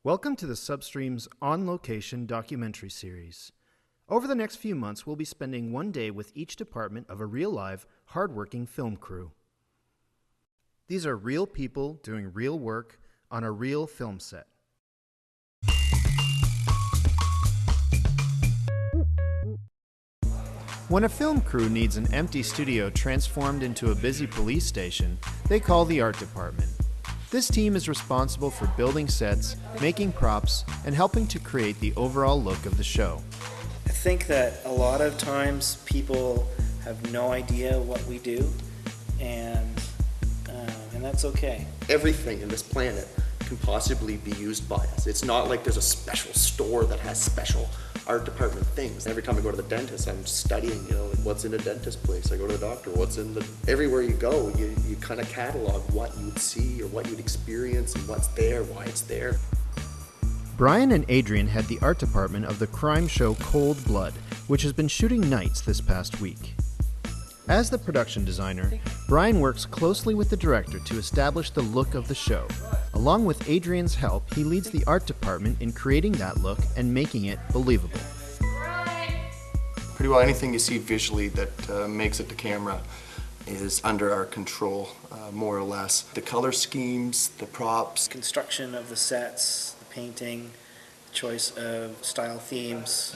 Welcome to the Substream's on-location documentary series. Over the next few months, we'll be spending one day with each department of a real-live, hard-working film crew. These are real people doing real work on a real film set. When a film crew needs an empty studio transformed into a busy police station, they call the art department. This team is responsible for building sets, making props, and helping to create the overall look of the show. I think that a lot of times people have no idea what we do, and that's okay. Everything in this planet can possibly be used by us. It's not like there's a special store that has special art department things. Every time I go to the dentist, I'm studying, like what's in a dentist place. I go to the doctor, everywhere you go, you kind of catalog what you would see or what you'd experience and what's there, why it's there. Brian and Adrian head the art department of the crime show Cold Blood, which has been shooting nights this past week. As the production designer, Brian works closely with the director to establish the look of the show. Along with Adrian's help, he leads the art department in creating that look and making it believable. Pretty well anything you see visually that makes it to camera is under our control, more or less. The color schemes, the props. Construction of the sets, the painting, choice of style themes,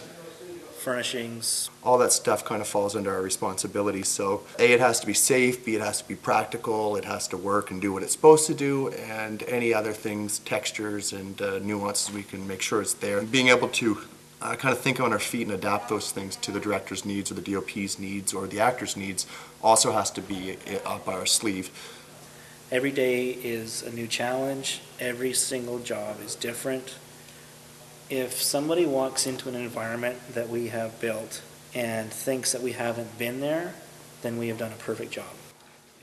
furnishings. All that stuff kind of falls under our responsibility. So A, it has to be safe, B, it has to be practical, it has to work and do what it's supposed to do, and any other things, textures and nuances, we can make sure it's there. Being able to kind of think on our feet and adapt those things to the director's needs or the DOP's needs or the actor's needs also has to be up our sleeve. Every day is a new challenge. Every single job is different. If somebody walks into an environment that we have built and thinks that we haven't been there, then we have done a perfect job.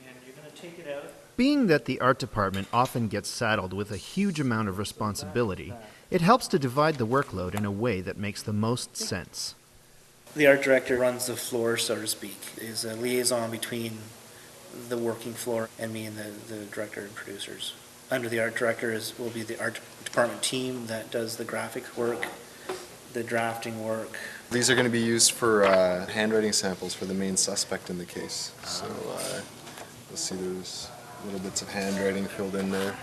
And you're going to take it out. Being that the art department often gets saddled with a huge amount of responsibility, it helps to divide the workload in a way that makes the most sense. The art director runs the floor, so to speak, is a liaison between the working floor and me and the director and producers. Under the art director will be the art department team that does the graphic work, the drafting work. These are going to be used for handwriting samples for the main suspect in the case. So you'll see there's little bits of handwriting filled in there.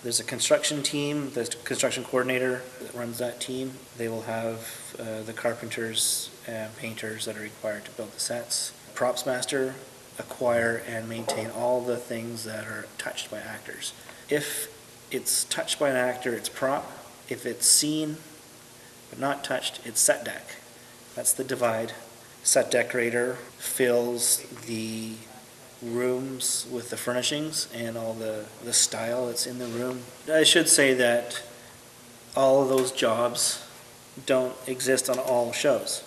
There's a construction team, the construction coordinator that runs that team. They will have the carpenters and painters that are required to build the sets. Props master acquire and maintain all the things that are touched by actors. If it's touched by an actor, it's prop. If it's seen but not touched, it's set deck. That's the divide. Set decorator fills the rooms with the furnishings and all the style that's in the room. I should say that all of those jobs don't exist on all shows.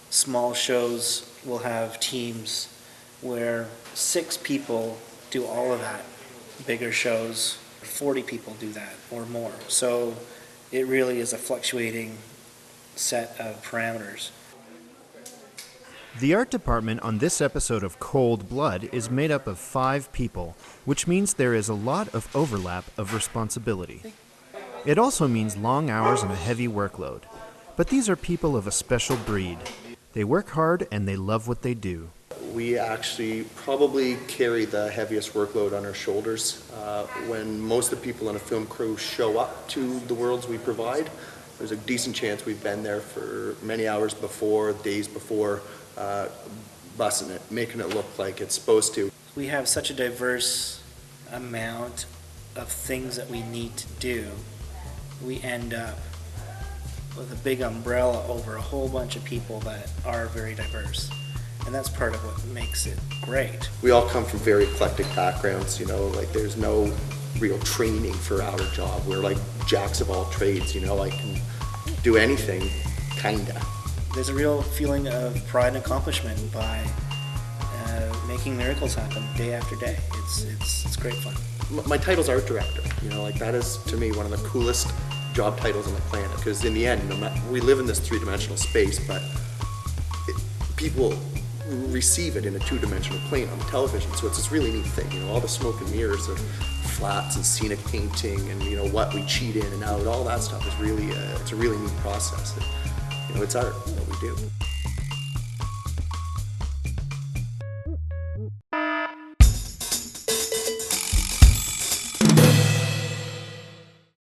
Small shows will have teams where 6 people do all of that. Bigger shows, 40 people do that or more. So it really is a fluctuating set of parameters. The art department on this episode of Cold Blood is made up of 5 people, which means there is a lot of overlap of responsibility. It also means long hours and a heavy workload. But these are people of a special breed. They work hard and they love what they do. We actually probably carry the heaviest workload on our shoulders. When most of the people in a film crew show up to the worlds we provide, there's a decent chance we've been there for many hours before, days before, bussing it, making it look like it's supposed to. We have such a diverse amount of things that we need to do. We end up with a big umbrella over a whole bunch of people that are very diverse. And that's part of what makes it great. We all come from very eclectic backgrounds, like there's no real training for our job. We're like jacks of all trades, I can do anything, kinda. There's a real feeling of pride and accomplishment by making miracles happen day after day. It's great fun. My title's art director, that is to me one of the coolest job titles on the planet, because in the end, we live in this 3-dimensional space, but people receive it in a 2-dimensional plane on the television, so it's this really neat thing. All the smoke and mirrors of flats and scenic painting and, you know, what we cheat in and out, all that stuff is really, it's a really neat process. You know, it's art, what we do.